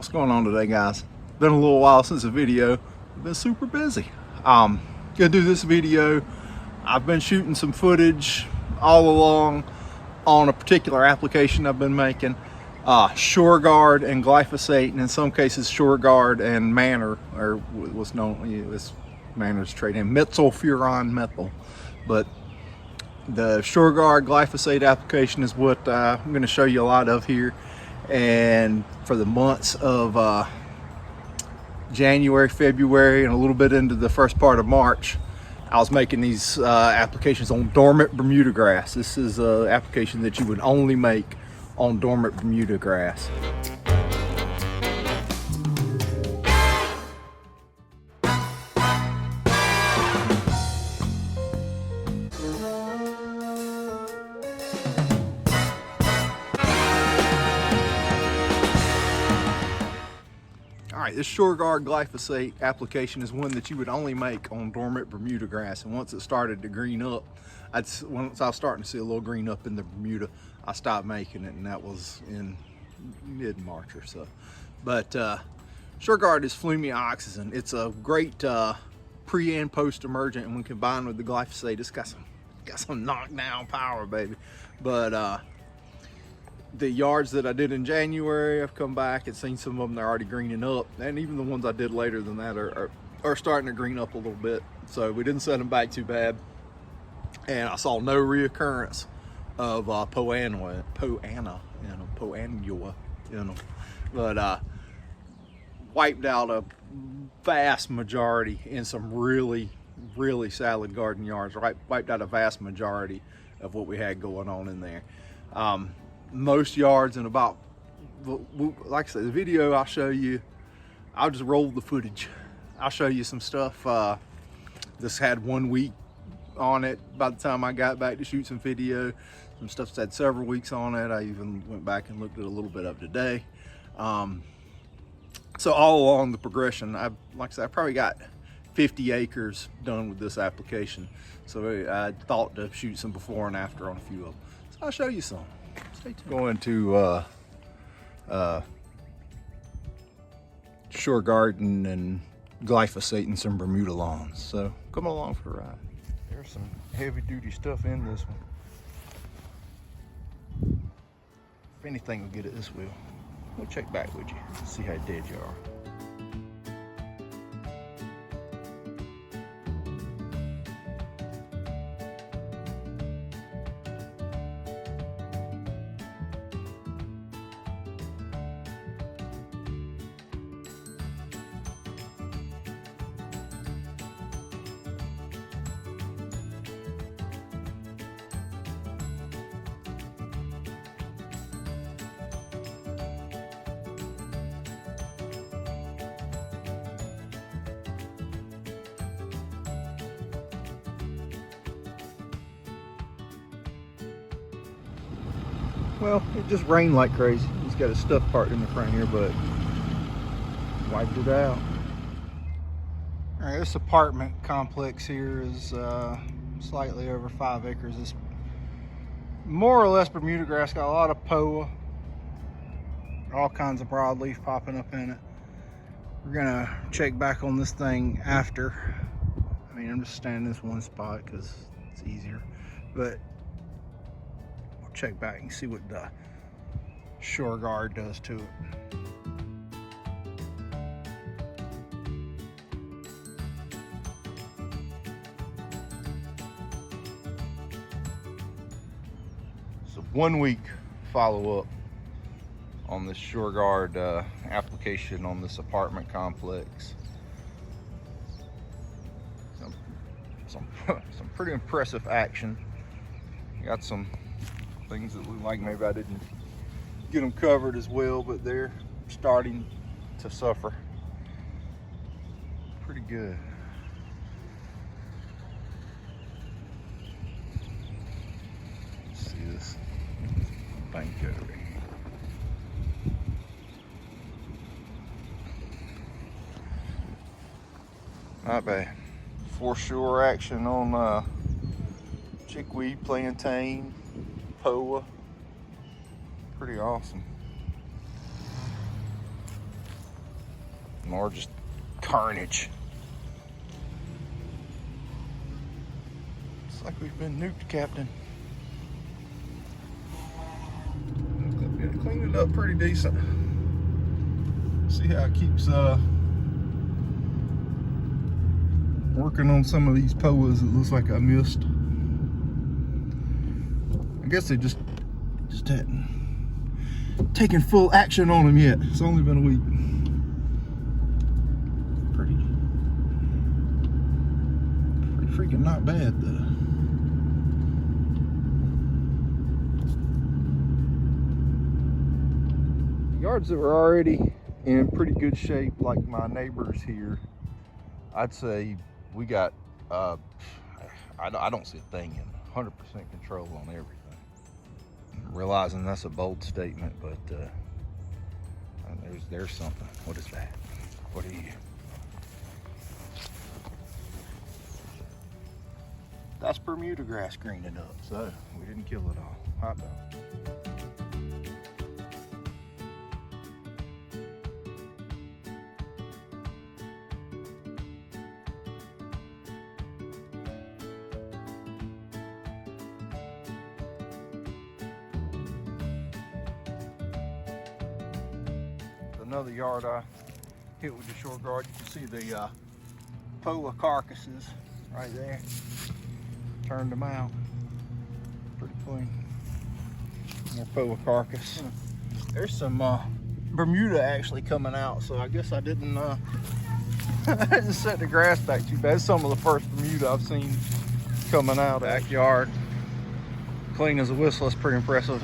What's going on today, guys? Been a little while since a video. I've been super busy. Gonna do this video. I've been shooting some footage all along on a particular application I've been making. SureGuard and glyphosate, and in some cases SureGuard and Manor, or what's known as Manor's trade name, methylfuran methyl. But the SureGuard glyphosate application is what I'm going to show you a lot of here. And for the months of January, February, and a little bit into the first part of March, I was making these applications on dormant Bermuda grass. This is an application that you would only make on dormant Bermuda grass. Alright, this SureGuard glyphosate application is one that you would only make on dormant Bermuda grass. And once it started to green up, once I was starting to see a little green up in the Bermuda, I stopped making it, and that was in mid-March or so. But SureGuard is flumioxazin. It's a great pre and post-emergent, and when combined with the glyphosate, it's got some knockdown power, baby. But the yards that I did in January, I've come back and seen some of them, they're already greening up. And even the ones I did later than that are starting to green up a little bit. So we didn't set them back too bad. And I saw no reoccurrence of poanua in them. But wiped out a vast majority in some really salad garden yards, right? Wiped out a vast majority of what we had going on in there. Most yards in about, like I said, the video I'll show you, I'll just roll the footage. I'll show you some stuff. This had 1 week on it by the time I got back to shoot some video. Some stuff's had several weeks on it. I even went back and looked at a little bit of today. So all along the progression, like I said, I probably got 50 acres done with this application. So I thought to shoot some before and after on a few of them. So I'll show you some. Stay tuned. Going to SureGuard and glyphosate in some Bermuda lawns. So come along for the ride. There's some heavy duty stuff in this one. If anything will get it, this will. We'll check back with you, see how dead you are. Well, it just rained like crazy. He's got his stuff parked in the front here, but wiped it out. All right, this apartment complex here is slightly over 5 acres. It's more or less Bermuda grass, got a lot of POA, all kinds of broadleaf popping up in it. We're gonna check back on this thing after. I mean, I'm just standing in this one spot because it's easier, but check back and see what the SureGuard does to it. So 1 week follow-up on this SureGuard application on this apartment complex. Some pretty impressive action. Got some things that look like maybe I didn't get them covered as well, but they're starting to suffer pretty good. Let's see this bank over here. Not bad. For sure action on chickweed, plantain, POA. Pretty awesome. More just carnage. It's like we've been nuked, Captain. Cleaned it up pretty decent. See how it keeps working on some of these POAs. It looks like I missed. I guess they just hadn't taken full action on them yet. It's only been a week. Pretty freaking not bad though. Yards that were already in pretty good shape, like my neighbors here, I'd say we got, I don't see a thing in 100% control on everything. Realizing that's a bold statement, but there's something. What is that? What are you? That's Bermuda grass greening up, so we didn't kill it all. Hot dog. Another yard I hit with the SureGuard. You can see the POA carcasses right there. Turned them out. Pretty clean. More POA carcass. There's some Bermuda actually coming out, so I guess I didn't I didn't set the grass back too bad. It's some of the first Bermuda I've seen coming out. Backyard, clean as a whistle. It's pretty impressive.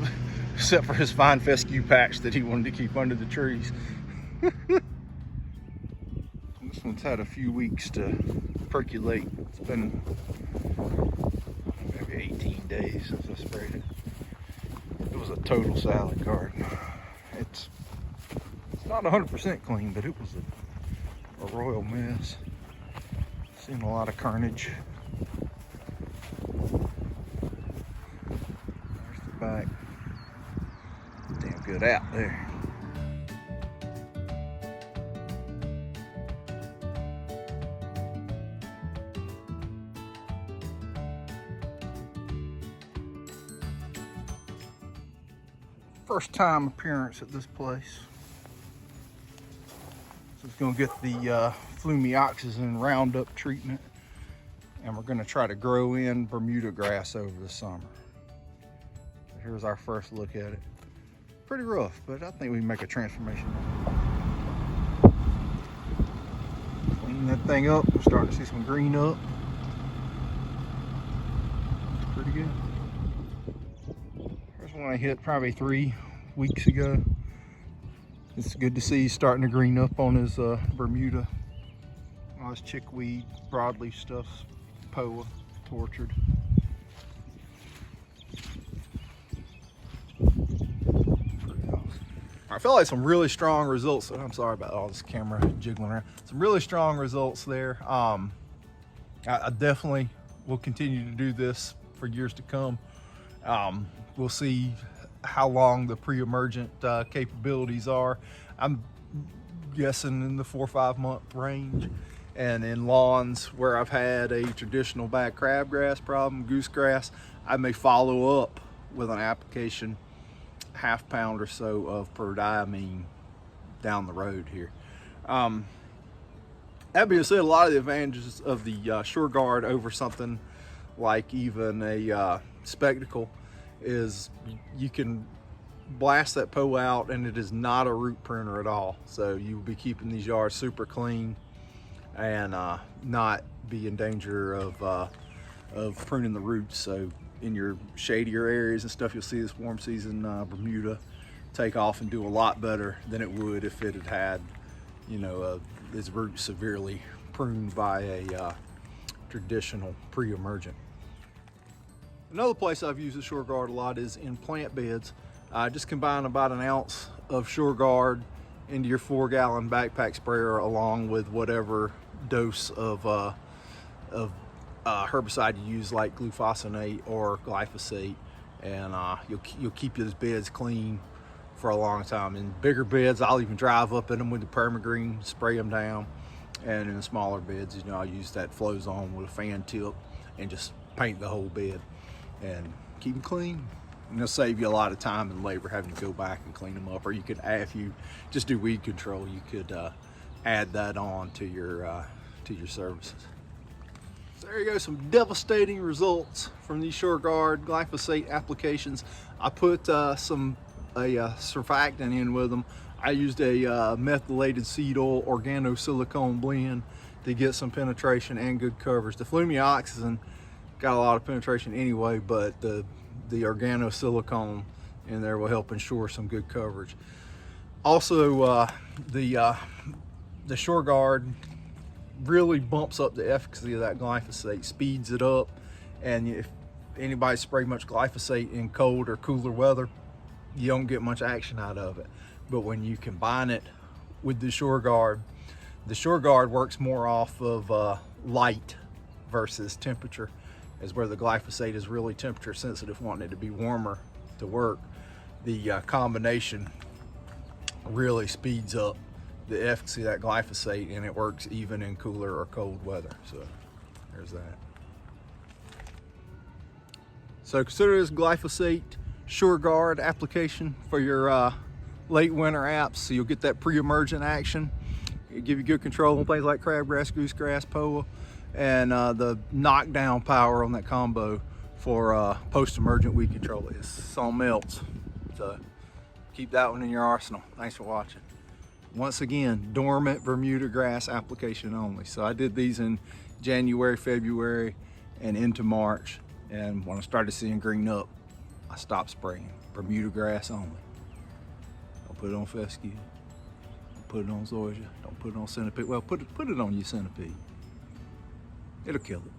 Except for his fine fescue patch that he wanted to keep under the trees. This one's had a few weeks to percolate. It's been maybe 18 days since I sprayed it. It was a total salad garden. It's not 100% clean, but it was a royal mess. Seen a lot of carnage. There's the back. Damn good out there. First time appearance at this place. So it's gonna get the flumioxazin Roundup treatment, and we're gonna try to grow in Bermuda grass over the summer. So here's our first look at it. Pretty rough, but I think we can make a transformation. Clean that thing up. We're starting to see some green up. It's pretty good. Here's one I hit probably 3 weeks ago. It's good to see he's starting to green up on his Bermuda. All his chickweed, broadleaf stuff, POA, tortured. I feel like some really strong results. I'm sorry about all this camera jiggling around. Some really strong results there. I definitely will continue to do this for years to come. We'll see how long the pre-emergent capabilities are. I'm guessing in the 4 or 5 month range. And in lawns where I've had a traditional bad crabgrass problem, goosegrass, I may follow up with an application, ½ pound or so of prodiamine down the road here. That being said, a lot of the advantages of the SureGuard over something like even a spectacle is you can blast that POA out and it is not a root pruner at all. So you'll be keeping these yards super clean and not be in danger of pruning the roots. So in your shadier areas and stuff, you'll see this warm season Bermuda take off and do a lot better than it would if it had had, you know, its roots severely pruned by a traditional pre-emergent. Another place I've used the SureGuard a lot is in plant beds. Just combine about 1 ounce of SureGuard into your 4-gallon backpack sprayer along with whatever dose of herbicide you use, like glyphosate or glyphosate, and you'll keep those beds clean for a long time. In bigger beds, I'll even drive up in them with the permagreen, spray them down. And in the smaller beds, you know, I'll use that flow zone with a fan tip and just paint the whole bed and keep them clean. And it'll save you a lot of time and labor having to go back and clean them up. Or you could, if you just do weed control, you could add that on to your services. So there you go, some devastating results from these SureGuard glyphosate applications. I put some surfactant in with them. I used a methylated seed oil organosilicone blend to get some penetration and good coverage. The flumioxazin got a lot of penetration anyway, but the organosilicone in there will help ensure some good coverage. Also, the SureGuard really bumps up the efficacy of that glyphosate, speeds it up. And if anybody spray much glyphosate in cold or cooler weather, you don't get much action out of it. But when you combine it with the SureGuard works more off of light versus temperature, is where the glyphosate is really temperature sensitive, wanting it to be warmer to work. The combination really speeds up the efficacy of that glyphosate, and it works even in cooler or cold weather. So there's that. So consider this glyphosate SureGuard application for your late winter apps, so you'll get that pre-emergent action. It'll give you good control on things like crabgrass, goosegrass, poa, and the knockdown power on that combo for post-emergent weed control. It's on melts. So keep that one in your arsenal. Thanks for watching. Once again, dormant Bermuda grass application only. So I did these in January, February, and into March. And when I started seeing green up, I stopped spraying. Bermuda grass only. Don't put it on fescue. Don't put it on zoysia. Don't put it on centipede. Well, put it on your centipede. It'll kill it.